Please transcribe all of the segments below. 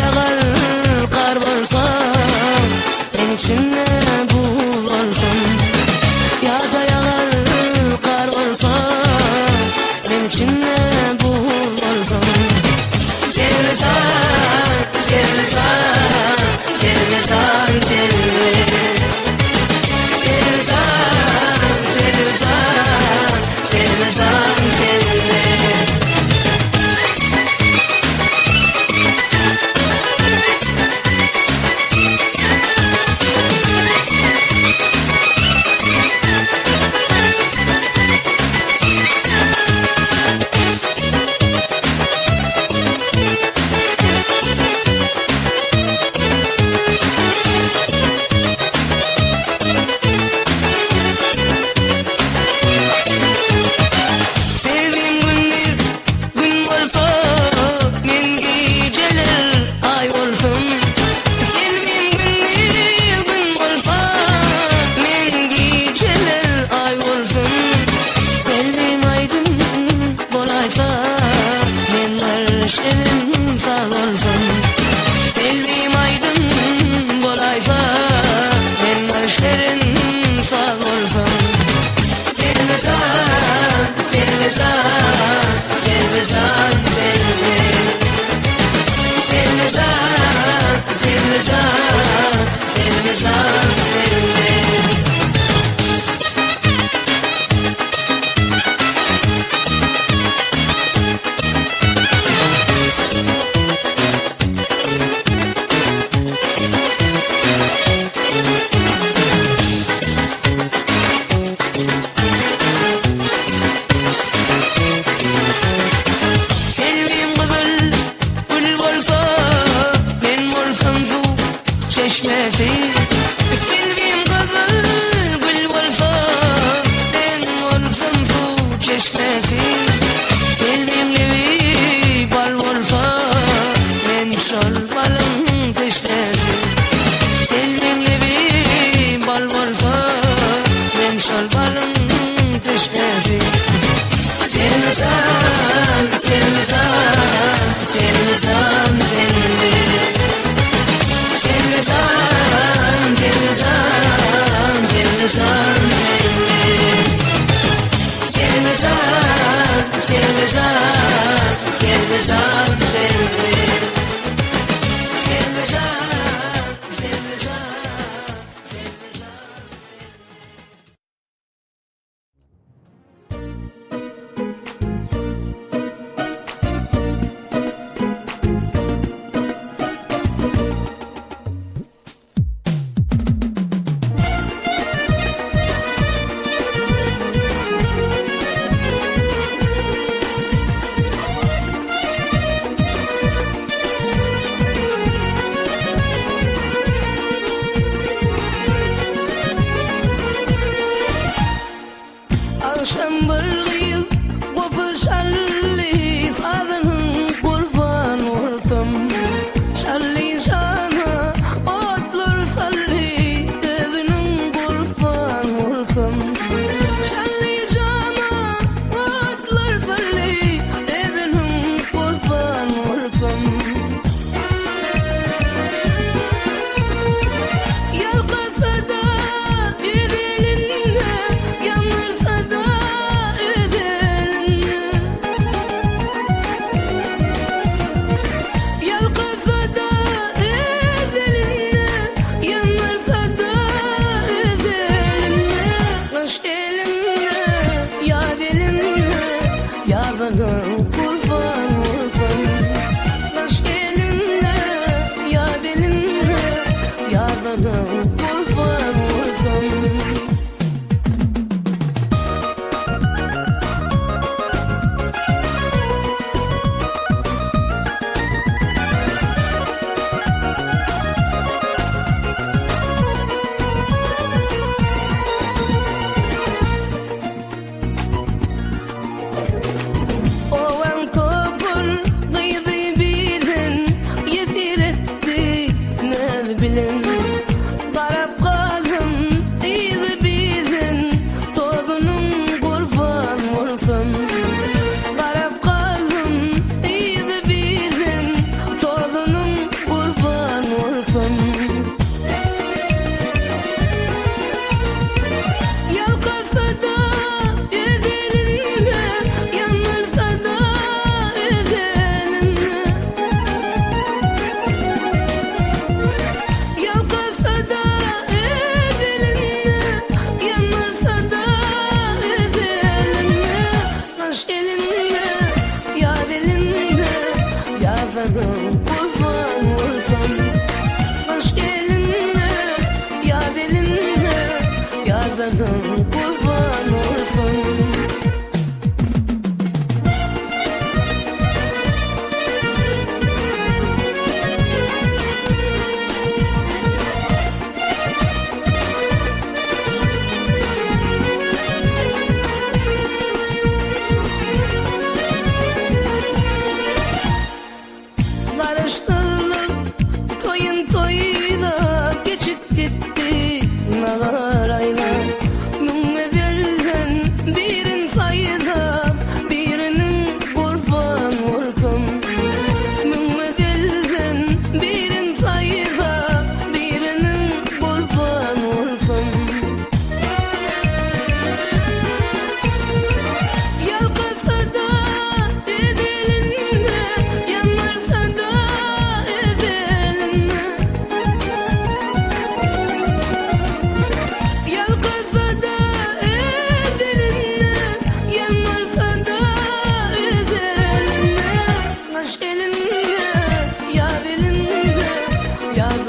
yağar kar varsa ben içinde bulursun. Yağda yağar kar varsa ben içinde bulursun. Sevmesen, sevmesen, sevmesen, sevmesen. Sevmesen, sevmesen, sevmesen, sevmesen. Sevdiğim aydın bolaysa benim aşklarım sağ olsun. Sevmesen, sevmesen, sevmesen, sevmesen. Sevmesen, sevmesen, sevmesen, sevmesen. Çeşmesi Kalbim kızıl gül varsa ben olsam su çeşmesi. Kalbim gibi bal varsa ben şal balım teşnesi. Kalbim gibi bal varsa ben şal balım teşnesi. Sevmesen, sevmesen, sevmesen, sevmesen. Sevmesen, sevmesen, sevmesen, sevmesen, sevmesen, sevmesen, sevmesen.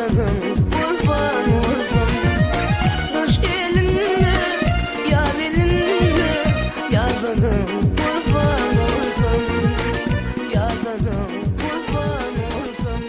yazanım kurban olsun. Kış gelinde, yaz elinde, yazanım kurban olsun. Yazanım kurban olsun.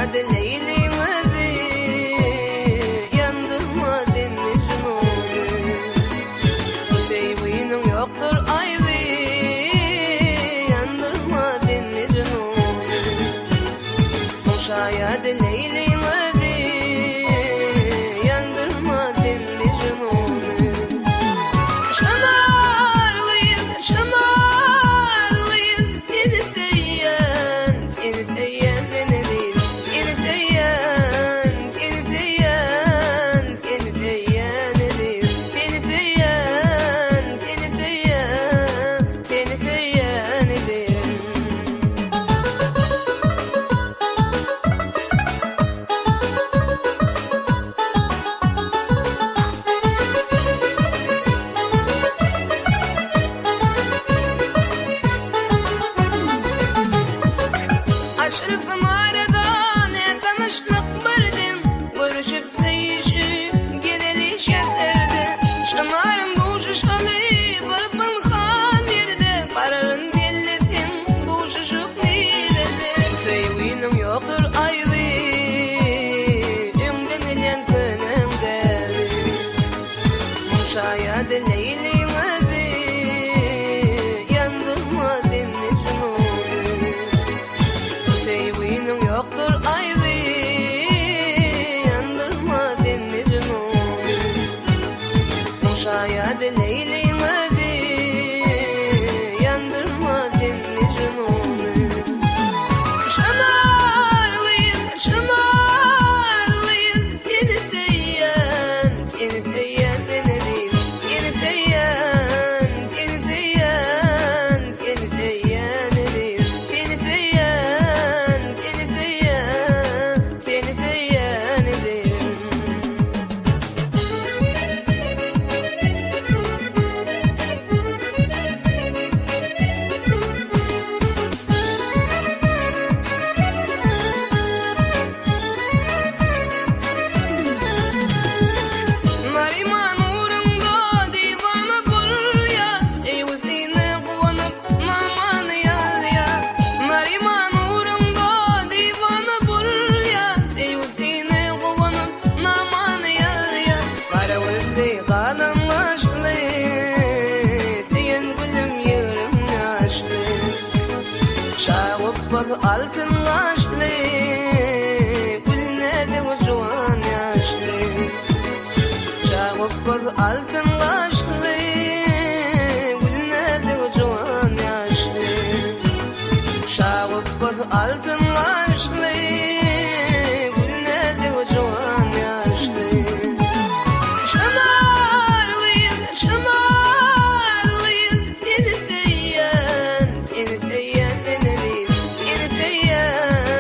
şayad Leyli'mezi yandırmadın Mecnun'u. Sevginin yoktur aybi yandırmadın Mecnun'u. Şayad Leyli'mezi yandırmadın Mecnun'u. Açılırsın aradan tanışlık birdin, görüşüp sevişip gidelişet erdi. Şınarım kuşuşalı barıpın han yerde, kararın bellesin kuşuşup nerede. Sevginim yoktur ayrı ümdenilen könümde. Şayad Leyli'mezi yandırmadın Mecnun'u. Sevginim yoktur aybi yandırmadın Mecnun'u. Şayad Leyli'mezi yandırmadın Mecnun'u. Çınarlıyım, çınarlıyım, seni seyen beni değil. Seni seyen, seni seyen, seni seyen değil. Seni seyen, seni seyen, seni seyen ederim. Nariman uğrunda divana buraya, sevgisine kuvanıp namanı yaz ya. Nariman uğrunda divana buraya, sevgisine kuvanıp namanı yaz ya. Kara gözlü kalın aşklı, seyen gülüm yerim yaşlı. Şahıp bazı altın aşklı, gülnedi ucuğan yaşlı. Şahıp bazı altın aşklı, gülnedi ucuğan yaşlı. Şahıp bazı altın aşklı, gülnedi ucuğan yaşlı. Çınarlıyım, çınarlıyım, seni seyen beni değil. Seni seyen,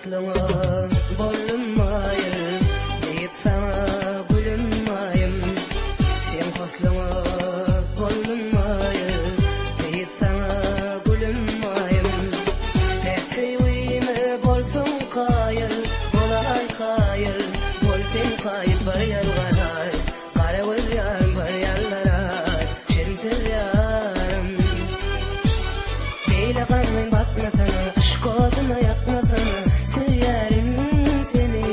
faslıma bolunmayır, deyip sana gülünmayım. Sen faslıma bolunmayır, deyip sana gülünmayım. Pek tüyüme bolsun kayıl, bolay kayıl, bolsun kayıl bar yalgaray. Kara göz yarım bar yallaray, şerimsiz yarım. Beyle kanmayın bakma sana, aşk oduna yakma sana, söylerim seni.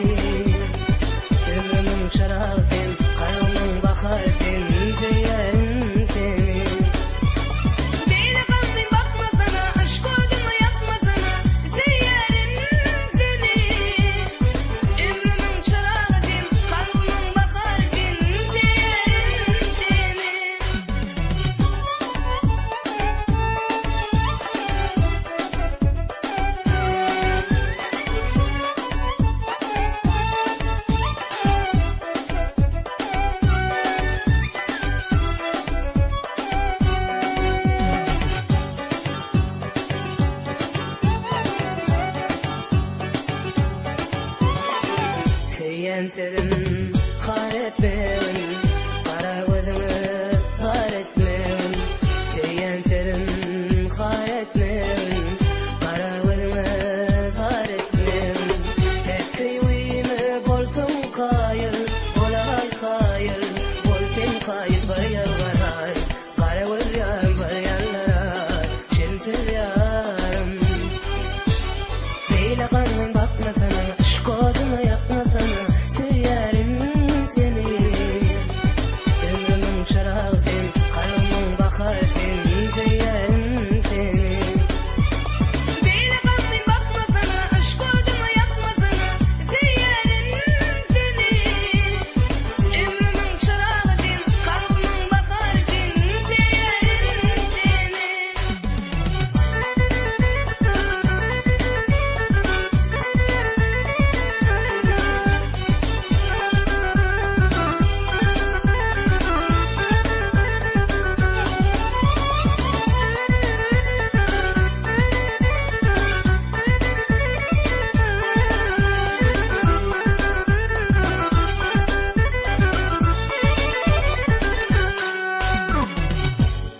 Ömrümün şarağı sen, kalbimın bakar sen, söylerim seni. Beyle kanmayın bakma sana, aşk oduna yakma sana, söylerim seni. Ömrümün şarağı sen, kalbimın bakar sen, söylerim seni. Seyensedim har etmem, kara gözümü zar etmem. Seyensedim har etmem, kara gözümü zar etmem. Tek tüyüme bolsun kayıl, bolay kayıl, bolsun kayıl bar yalgaray. Kara göz yarım bar yallaray, şerimsiz yarım. Beyle kanmayın bakma sana, aşk oduna yakma sana, söylerim seni. Ömrümün şarağı sen, kalbimın bakar sen, söylerim seni. Beyle kanmayın bakma sana, aşk oduna yakma sana, söylerim seni. Ömrümün şarağı sen, kalbimın bakar sen, söylerim seni.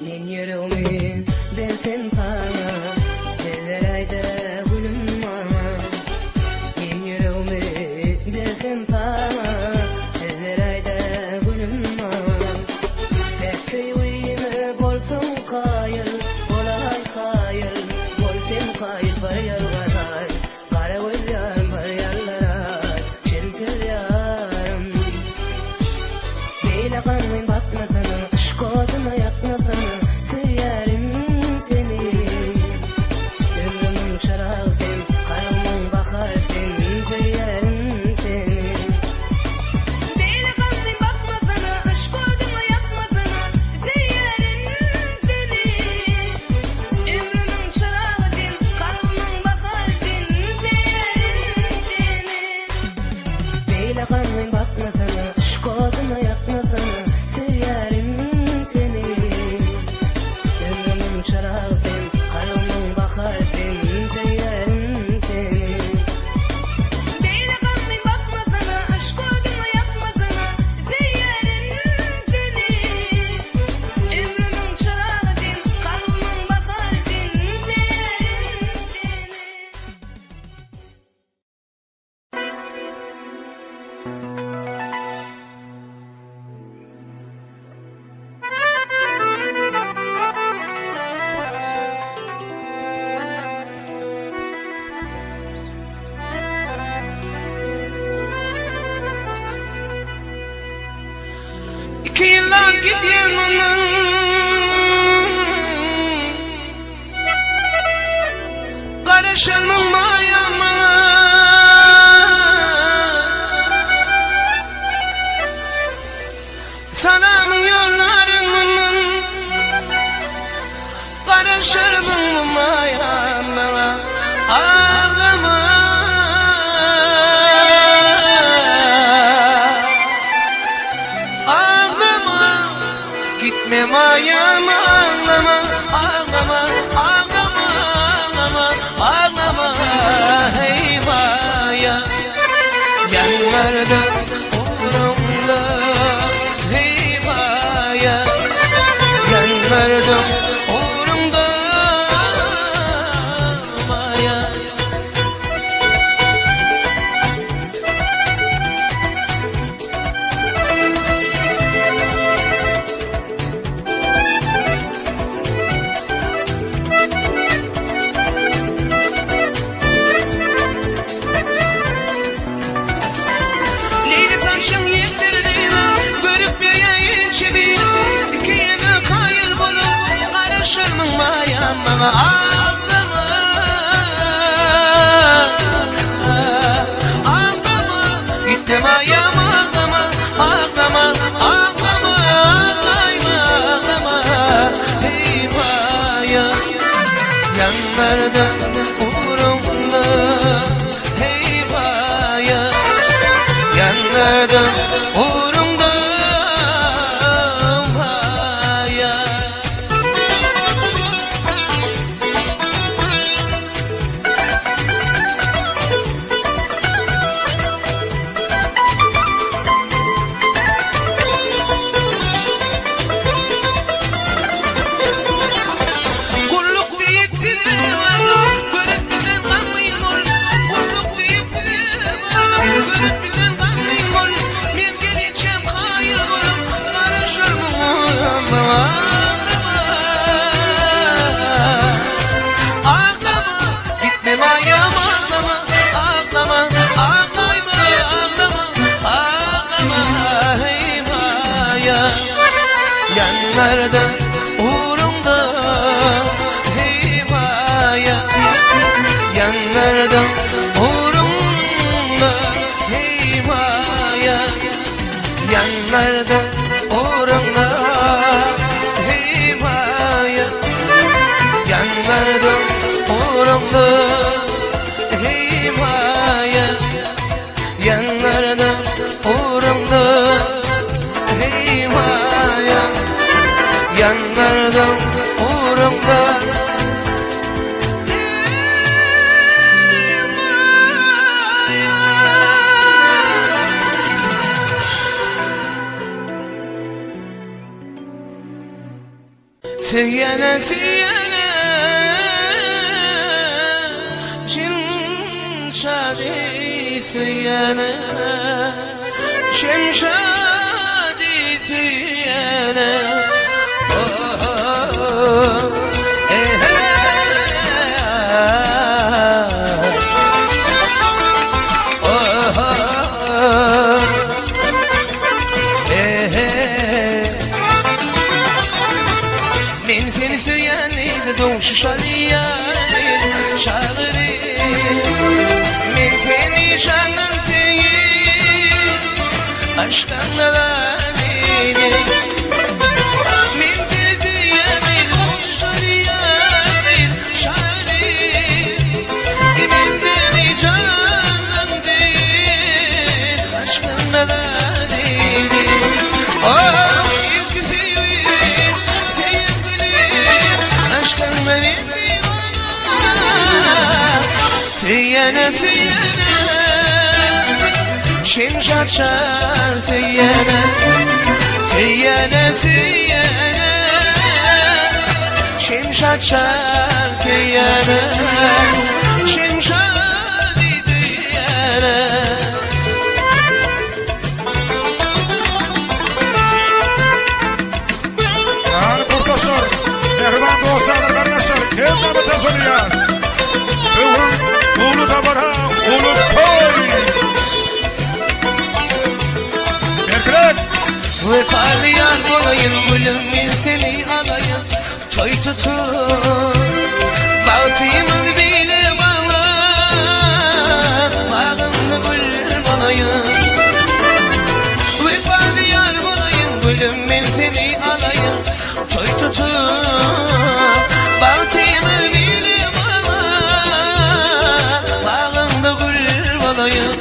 Nen yüreğimi versen sana, sever ayda gülüm bana. Nen yüreğimi versen sana, sever ayda gülüm bana. Pek tüyüme bolsun kayıl, bolay kayıl, bolsun kayıl bar yalgaray. Kara göz yarım bar yallaray, şerimsiz yarım. Beyle kanmayın bakma sana, aşk oduna yakma sana, söylerim seni. Ömrümün şarağı sen, kalbimın bakar sen, söylerim seni. Beyle kanmayın bakma sana, aşk oduna yakma sana, söylerim seni. Ömrümün şarağı sen, kalbimın bakar sen, söylerim seni. Beyle kanmayın bakma sana, aşk oduna yakma sana, söylerim seni. Ömrümün şarağı sen, kalbimın bakar sen, söylerim seni. Beyle kanmayın bakma sana, aşk oduna yakma sana, söylerim seni. Ömrümün şarağı sen, kalbimın bakar sen, söylerim seni. İki yıllar gidiyorum ondan, karışalım mayama. Sanamın yollarının, karışalım mayama. Ağlama, ağlama, gitme mayama, ağlama, ağlama, ağlama, ağlama, ağlama, hey vay. ağlama ağlama ağlama gitme mayam ağlama ağlama ağlama ağlama ağlama hey maya yanlarda uğrumda hey maya yanlarda uğrumda maya kulluk deyip size vardım görüp bilen kanmayın ol kulluk deyip size vardım görüp bilen kanmayın ol men geleceğim hayır olup karışır mı ağlama gitme mayam ağlama ağlama ağlayma ağlama ağlama hey maya yanlarda uğrumda hey maya yanlarda uğrumda hey maya yanlarda uğrumda hey maya yanlarda uğrumda hey maya yanlarda uğrumda hey maya yanlarda uğrumda Seyene seyene Şemşadi seyene Şemşadi seyene Men seni söyleyenliydi doğuşu şaliyanıydı şağırı Men seni şanım seyir aşktan alanıydı Men seni söyleyenliydi doğuşu şaliyanıydı şağırı Men seni şanım seyir aşktan alanıydı Seyene seyene Şemşat çar seyene Seyene seyene Şemşat çar seyene Şemşat seyene Yani profesör, mehriban dostlar, kardeşler, kendine nefes alıyor. Ulu tabara, ulu koy. Erkek. Ve parlayan olayın gülüm ben seni alayım Toy tutun Bahtımız bile bağla Bağımda gül olayım Ve parlayan olayın gülüm ben seni alayım Toy tutun Bahtımız bile bağla Bağımda gül olayım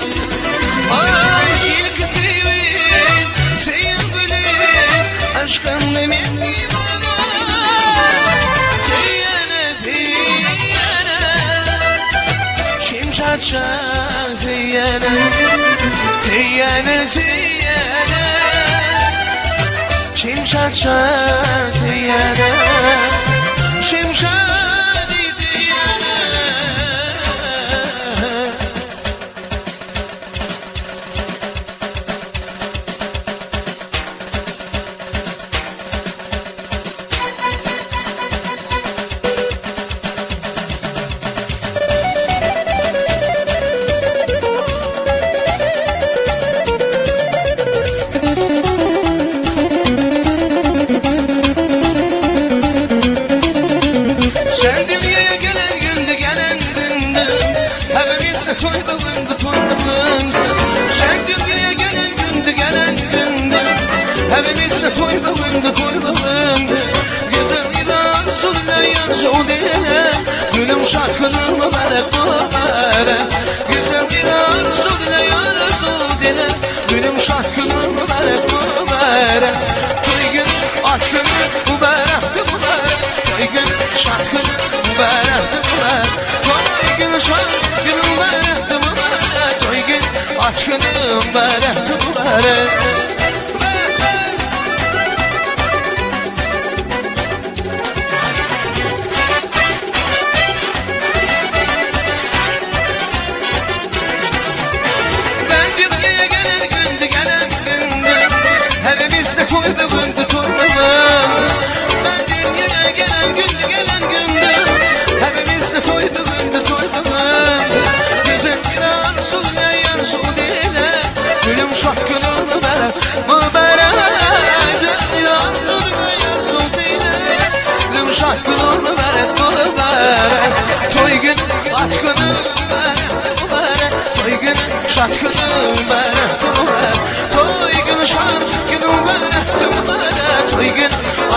ilk sevin sevgilim aşkım demenli bana Seyene seyene Şemşat çar seyene Seyene seyene Şemşat çar seyene Şemşat bitse toy bugündü Güzel ilan söyleyen söyleyene Gülüm şarkının mübarek mübarek Güzel ilan söyleyen söyleyene Gülüm şarkının mübarek mübarek Toy gün aç günü mübarek mübarek Toy gün şart günü mübarek mübarek Toy gün şart günü mübarek mübarek Toy gün aç günü mübarek mübarek Şart günü mübarek mübarek Toy günü şart günü mübarek mübarek Toy günü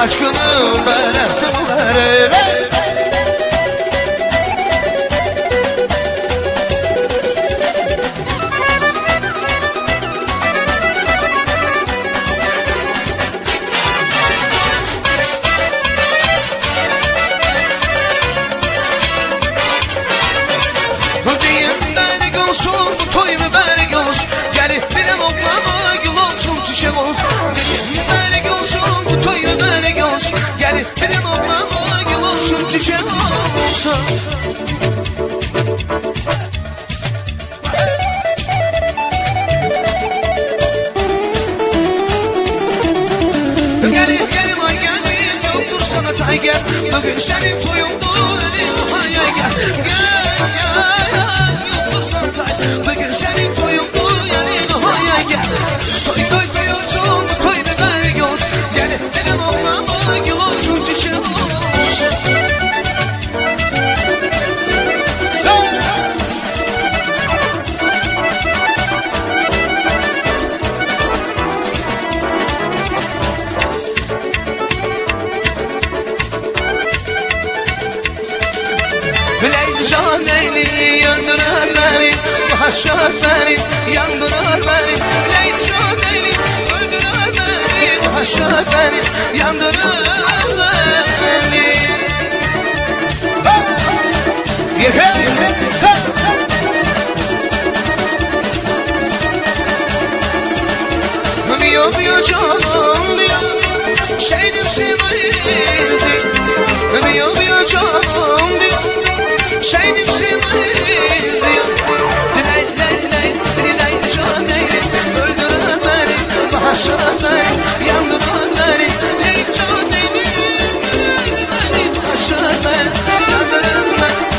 aç günü mübarek mübarek Bugün senin toyundu elim hayal gel Gel yoktur sana Bugün senin toyundu elim hayal gel Toy diyorsun toy mübarek olsun Gel benim oğlama gül olsun çiçeğim olsun Leyli can leyli yandırır beni Yaşar beni yandırır beni Leyli can leyli öldürür beni Yaşar beni yandırır beni Miyo canım miyo Şeydim sevmeyizim Miyo canım miyo Şeydim sevmeyizim Diley can leyli Öldürür beni Bahşar beni Yandırır beni Leyli can leyli Bahşar beni Yandırır beni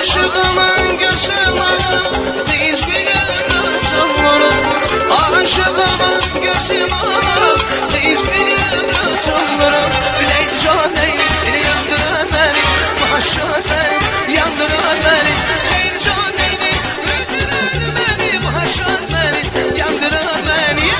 Aşığımın gözüne Diz bilir ötümleri Aşığımın gözüne Diz bilir ötümleri Leyli can leyli Beni yandırır beni Bahşar beni Yandırır beni Leyli can leyli Öldürür beni Bahşar beni Yandırır beni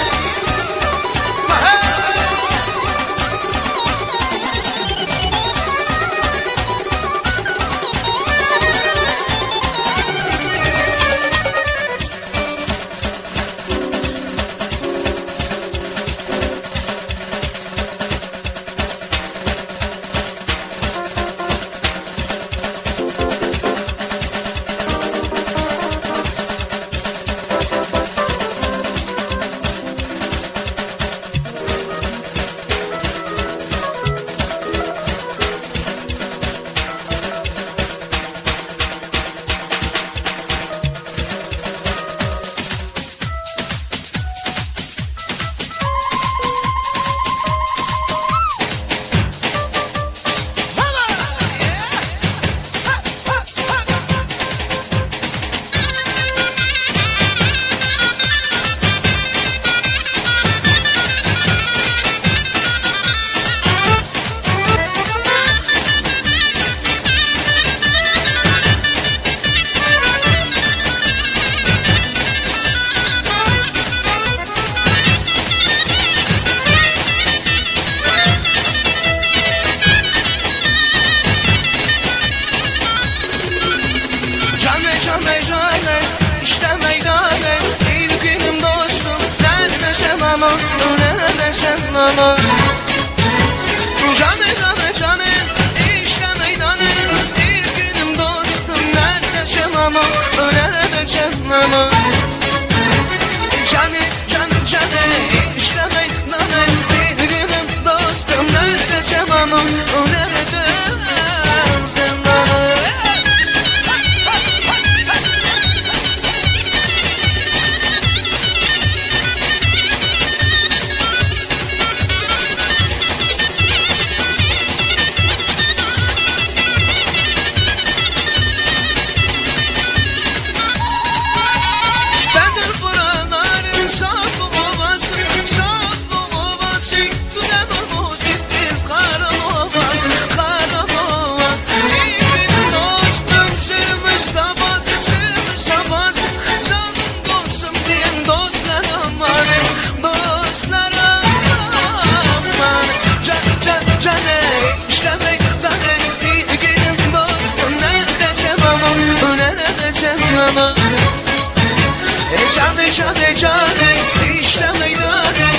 cane cane işte meydane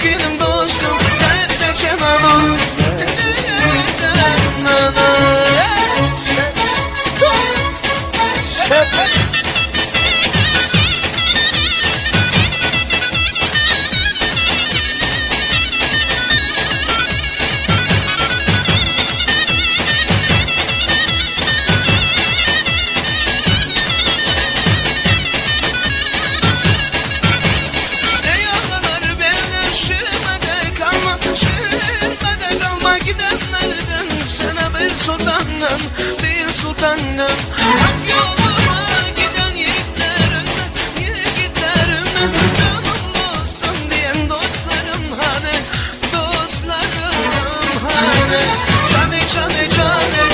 Günüm dostum nerede cenanım Bir sultanım hak yoluma giden yiğitlerim canım dostum diyen dostlarım hani cane cane cane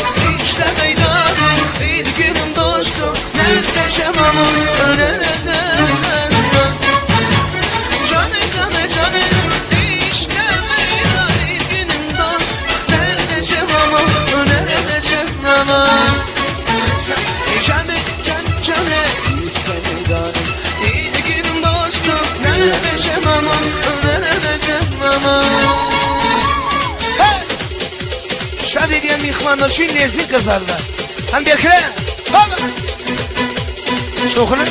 işte meydane günüm dostum nerede şemanım nerede cane cane cane işte meydane günüm dost nerede şemanım nerede şemanım cane cane cane işte meydane günüm dostum nerede şemanım nerede şemanım شادي ديال ميخواننا شي اللي يزيد كزارنا هندير كلام هذا شكرا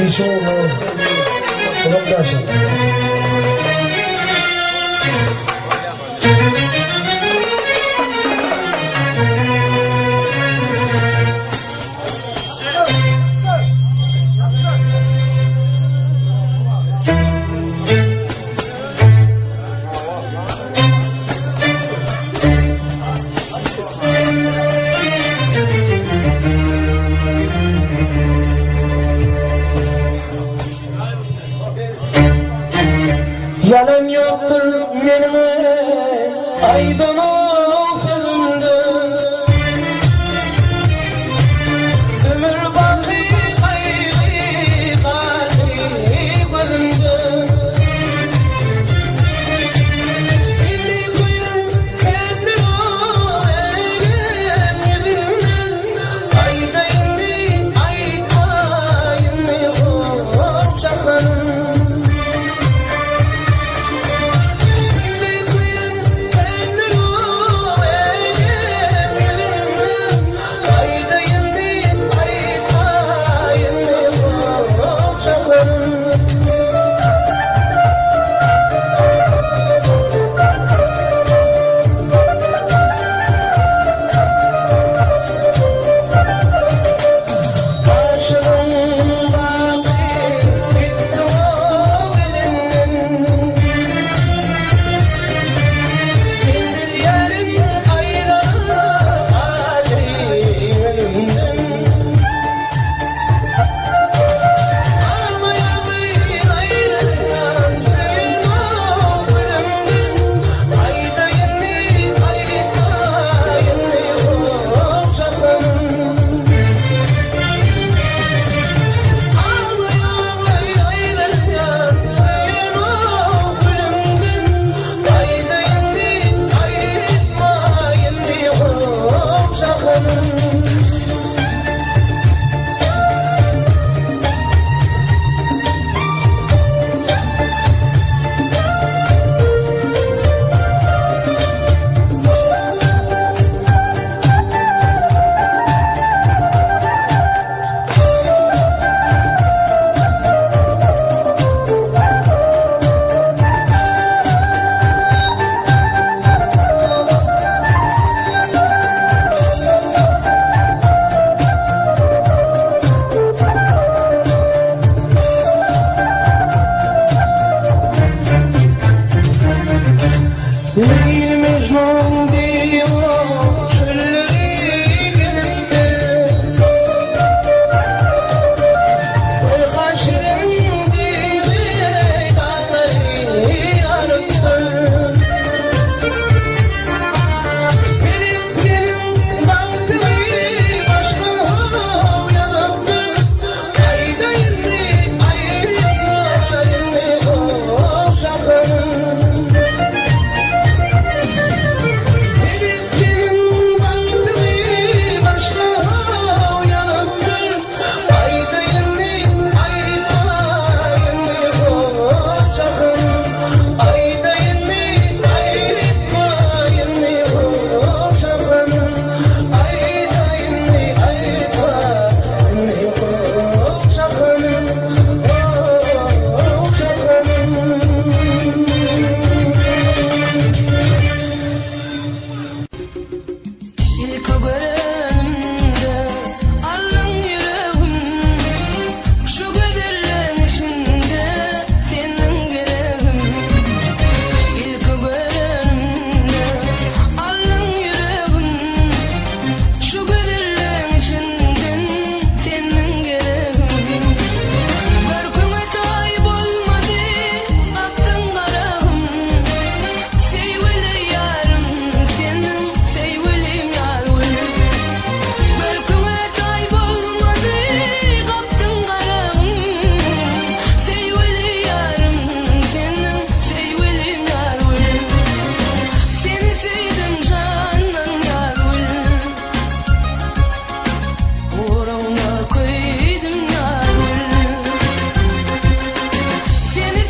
Insomma, sono casa. Yalan yoktur benime aydın okulumda ömür bakı hayli kalbi gözümde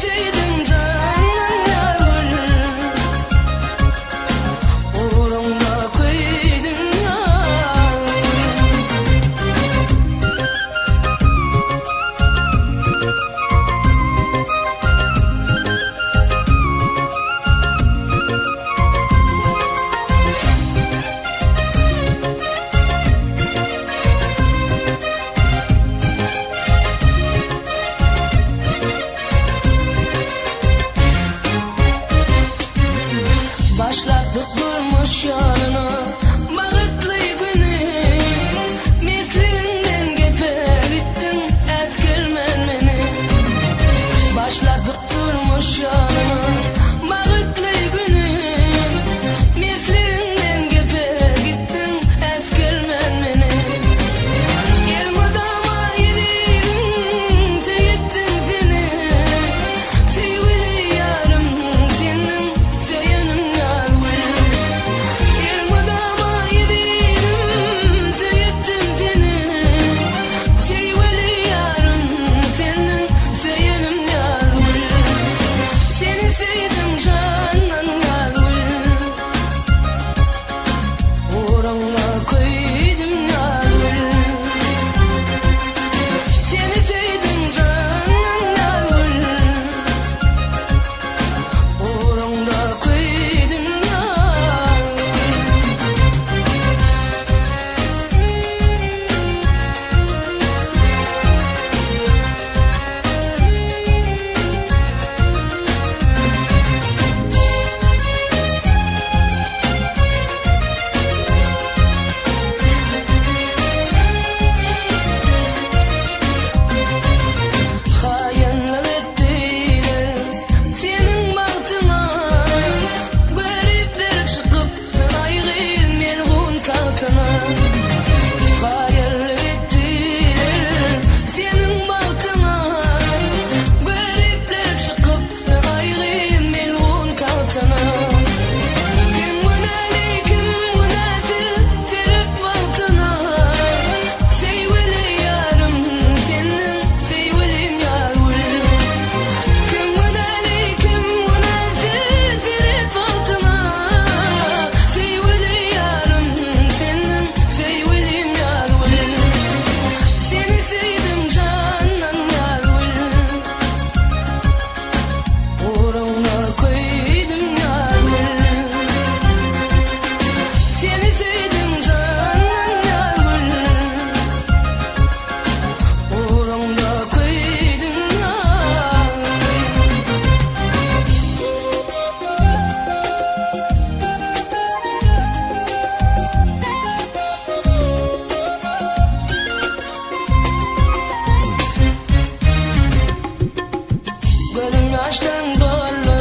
sevdim canım yavrum, uğruna koydum yavrum. Başladık durmuş yanına bağıtlı günü, mislinden gepe bittin etkermen beni. Başladık durmuş yanına bağıtlı günü, mislinden gepe gittin etkermen beni. Yermadama yedim sevittin seni, sevgili yarım senin seyenim yavrum. Yermadama yedim sevittin seni, sevgili yarım senin seyenim yavrum. Seni sevdim canan yavrum, uğruna koydum yavrum. Seni sevdim canan yavrum, uğruna koydum yavrum. Hainlik ettiler senin bahtına, garipler çıkıp ayrıl melun tahtına. Hainlik ettiler senin bahtına, garipler çıkıp ayrıl melun tahtına. Kim münali kim münafil serip bahtına, sevgili yarım senin sevgilim yavrum. Kim münali kim münafil serip bahtına, sevgili yarım senin sevgilim yavrum. Seni sevdim canan yavrum, uğruna koydum yavrum. Seni sevdim canan yavrum, uğruna koydum yavrum. Gözüm yaştan doldu,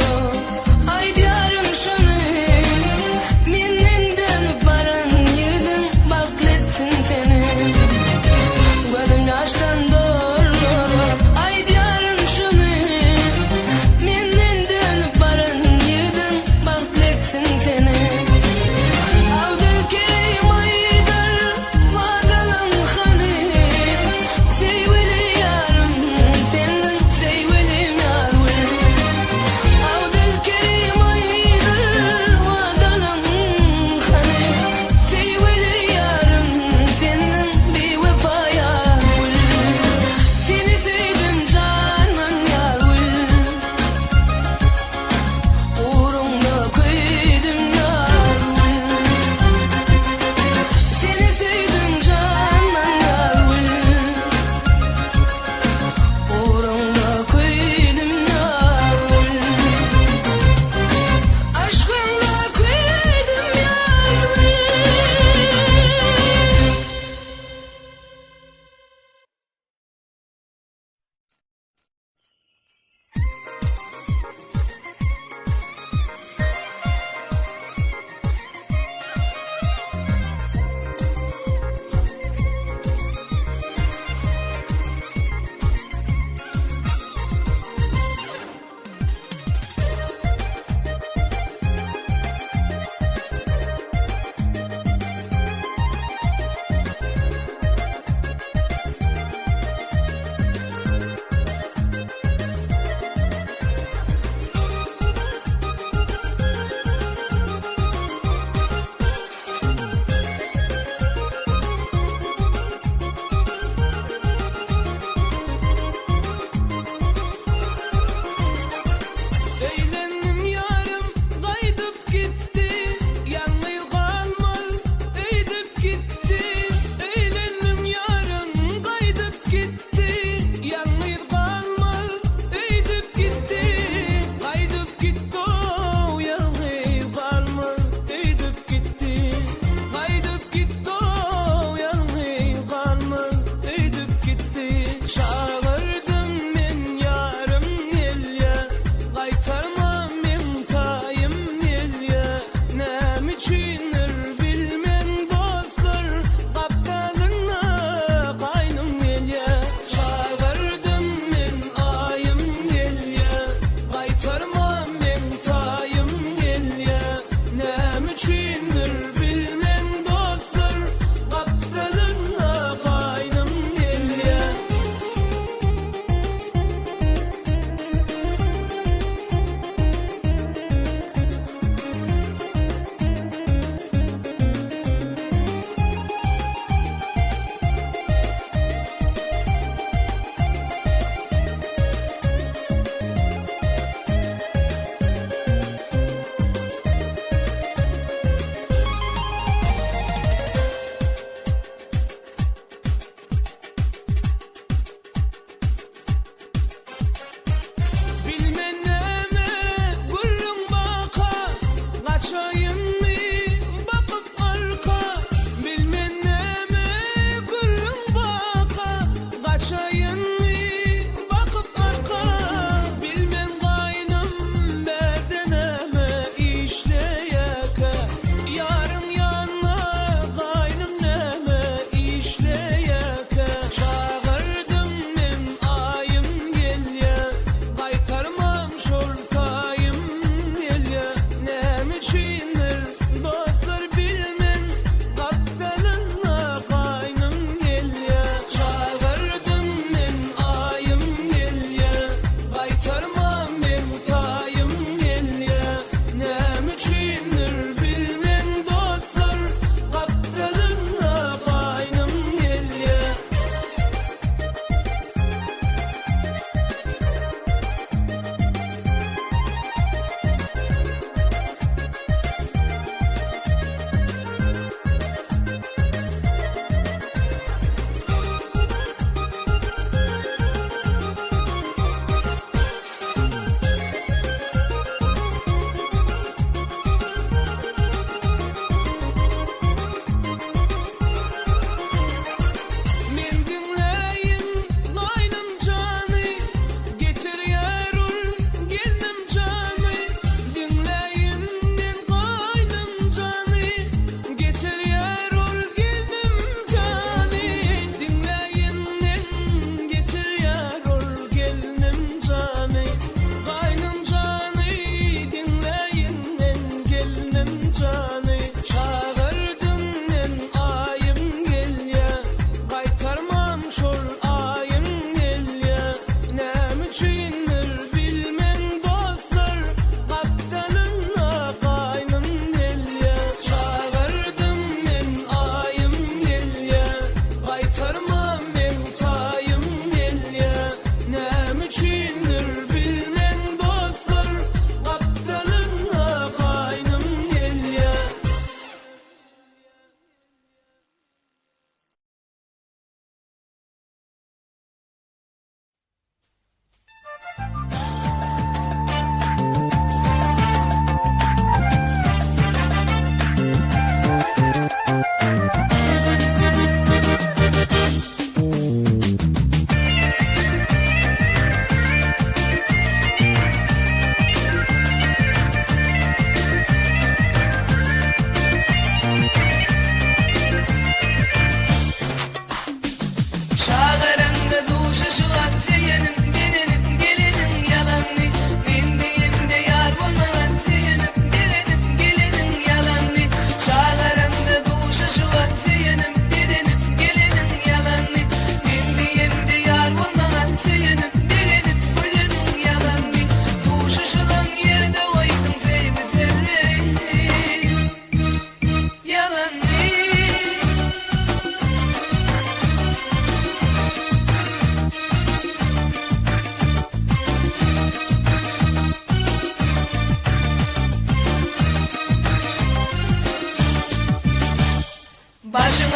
ay diyarım şunu, minninden baran yedin bakletsin seni. Gözüm yaştan doldu, ay diyarım şunu, minninden baran yedin bakletsin seni. Abdülkerim Aydar vadalan hani, sevgili yarım senin sevgilim yavrum.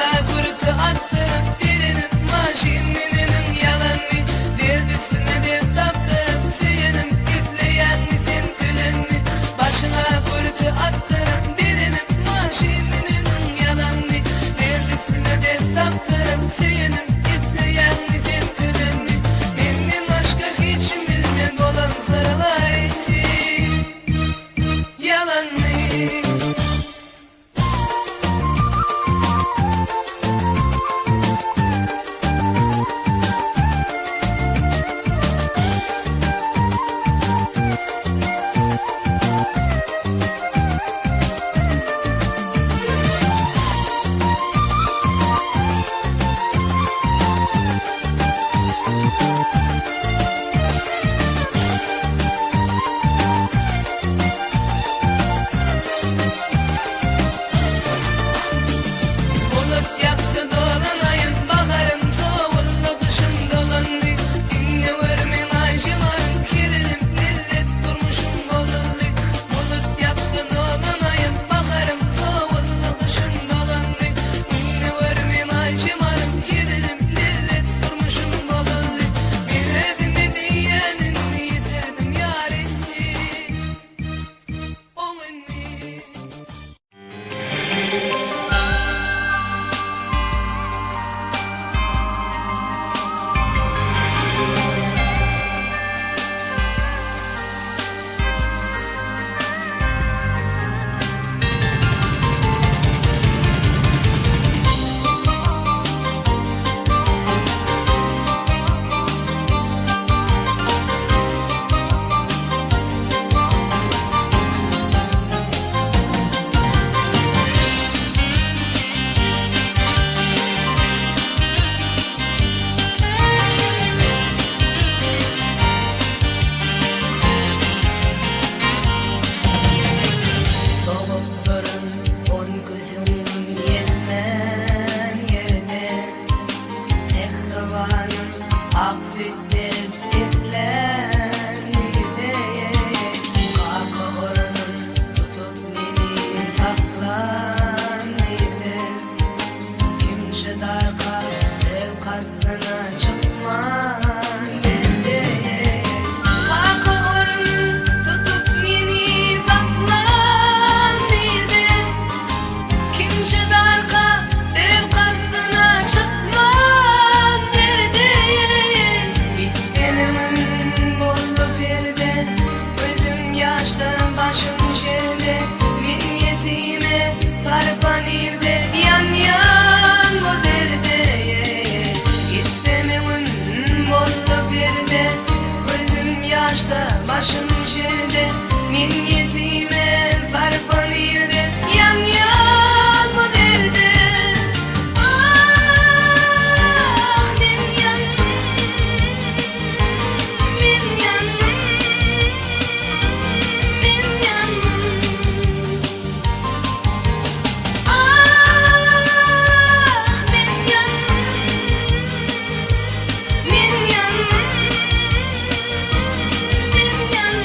Başına kurtu attırıp birinin maşininin yalanını dert üstüne dert taptırıp süyünüm üfleyen misin gülün mü? Başına kurtu attırıp birinin maşininin yalanını dert üstüne dert taptırıp süyünüm üfleyen misin gülün mü? Benim aşka hiç bilmem olan sarılaydı yalanını. Bulut yaktı dolanayım baharım soğullu kışım dolandı. Dinle vermen ayşımarım kirilim millet durmuşum bozuldu. Bulut yaktı dolanayım baharım soğullu kışım dolandı. Dinle vermen ayşımarım kirilim millet durmuşum bozuldu. Biledim diyenini yitirdim yarini onun inni. Doğup durun on gözüm gelmem yerde. Ehvanım ak sütler etlenirde. Kaka oranım tutup beni saklanırdı. Kimse darka dev kazına çıkman dedi. Kaka oranım tutup beni saklanırdı. Kimse darka dev kazına çıkman dedi. İstememem bollu perde, gözüm yaşta başım şerde. Min yetime sarpan irde, yan yan bu derde. İstememem bollu perde, gözüm yaşta başım şerde. Min yetime sarpan irde, yan yan bu derde. Ah min yan, min yan, min yan. Ah min yan, min yan, min yan.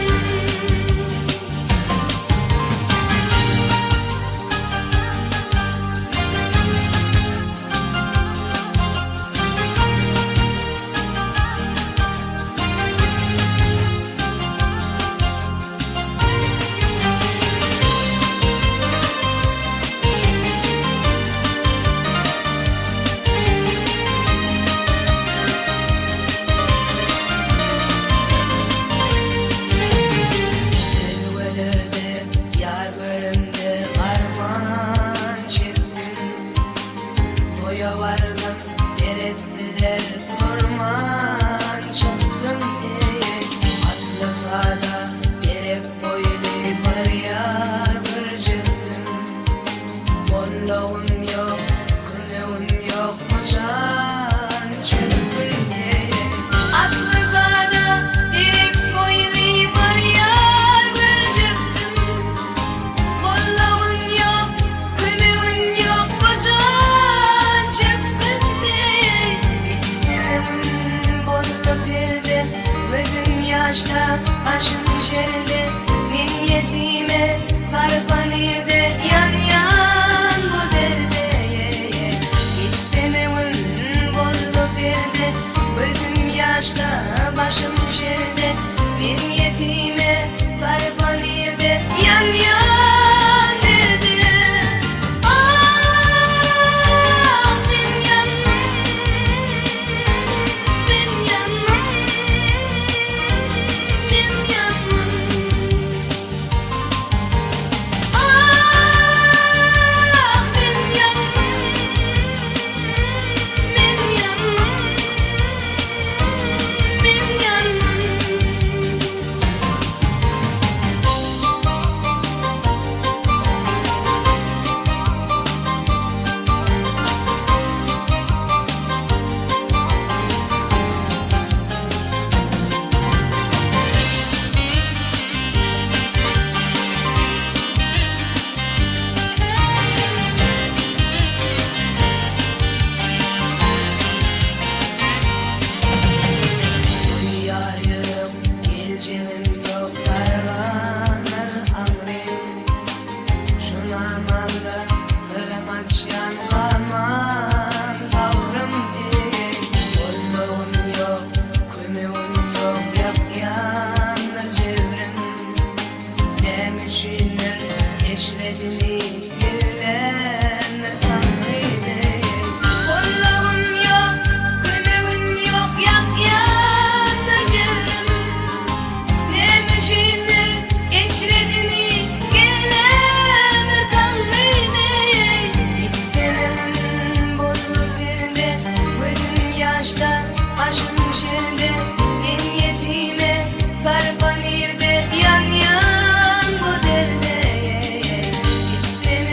müşinler eşredini gülen tanrı. Kollağım yok, kömürüm yok, yak yandır çevrem. Ne müşinler eşredini gülen tanrı. Gitsemem bolluk birde, gözüm yaşta, başım şerde. En yetime sarpan irde, yan yan bu derde. Gitsemem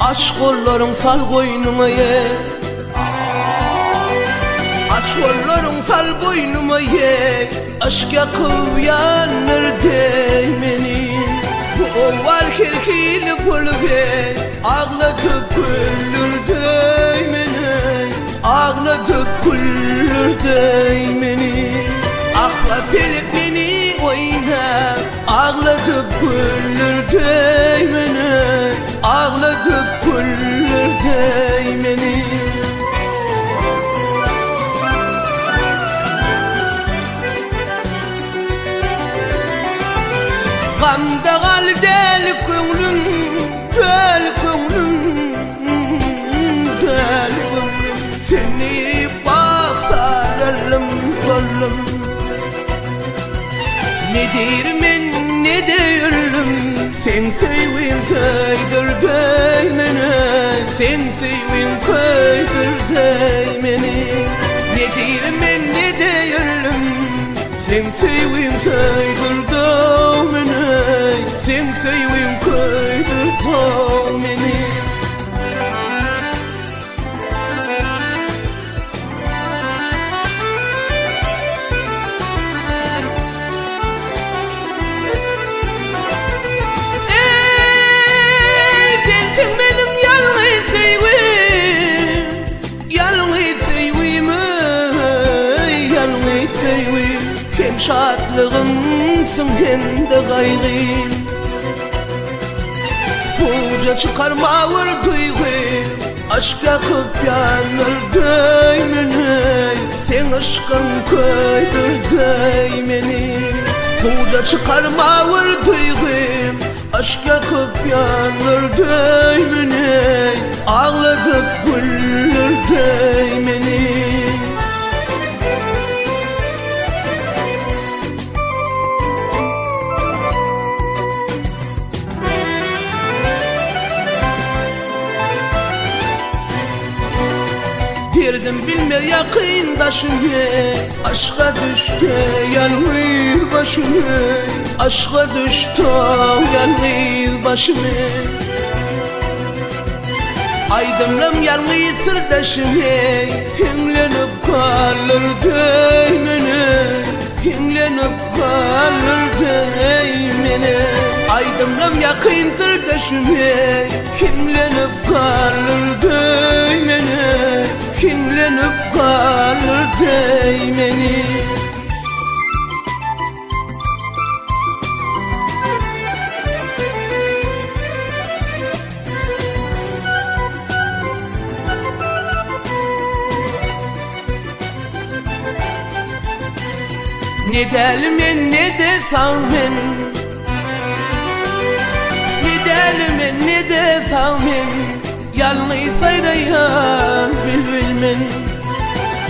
Aç kolların sal boynuma ye. Aç kolların sal boynuma ye. Aşk yakıp yanır değmeni. Bu oval kirkili pulve ağlatıp güldür değmeni. Ağlatıp güldür değmeni. Akla pelik beni oyna. Ağlatıp güldür değmeni. Ağlatıp güldür değmeni. Gamda gal del könglüm, del könglüm, del könglüm. Seni baksaralım kollum. Ne dirmen ne değerlim. Sen sevin kaydır değmeni. Sen sevin kaydır değmeni. Ne dirmen ne değerlim. Sen sevin kaydır değmeni. Sen sevin kaydır değmeni. Hem şadlığımsın hem de gayrı. Buca çıkarma var duygu. Aşk yakıp yanır değmeni. Sen aşkın kaydır değmeni. Buca çıkarma var duygu. Aşk yakıp yanır değmeni. Ağladıp güldür değmeni. Derdim bilmer yakındaşını. Aşka düştü yanır başımı. Aşka düştü yanır başımı. Aydınlım yanır sırdaşımı. Himlenip kalır değmeni. Himlenip kalır değmeni. Aydınlım yakın sırdaşımı. Himlenip kalır değmeni. Kimlenip kalır değmeni. Ne delim ben ne desem ben. Ne delim ben ne desem ben. Yalnız sayrayan bilmen.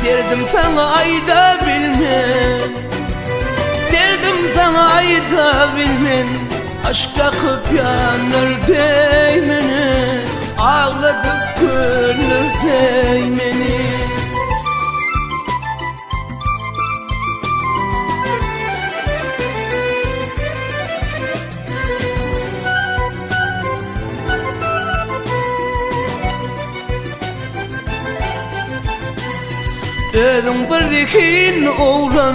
Derdim sana ayda bilmen. Derdim sana ayda bilmen. Aşk yakıp yanır değmeni. Ağladık güldür değmeni. Özün bir dikin oğlan.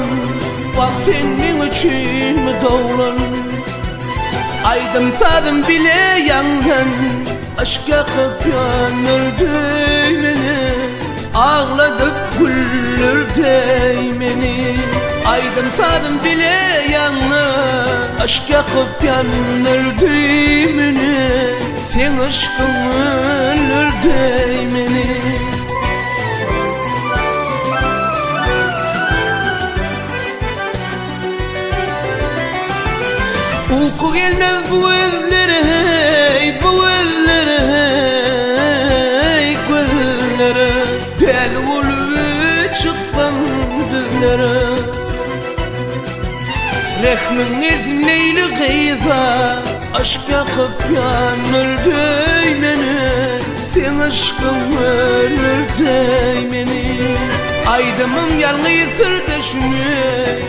Bak senin için mi doğulan. Aydım sadım bile yandan. Aşk yakıp yanır değmeni. Ağladık güldür değmeni. Aydım sadım bile yanır. Aşk yakıp yanır değmeni. Sen aşkın ölür değmeni. Uyku gelmez bu özlere, hey, bu özlere, hey, gözlere. Del olup çıktım düzlere. Rehmin izniyle kıysa. Aşk yakıp yanır değmeni. Sen aşkın ölür değmeni. Aydımım yalnız sırdaşını.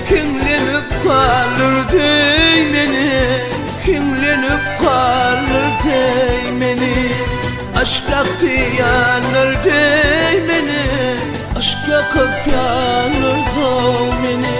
Kimlenip kalır değmeni. Kimlenip kalır değmeni. Aşk yaktı yanırdı beni, aşk yakıp yanırdı beni.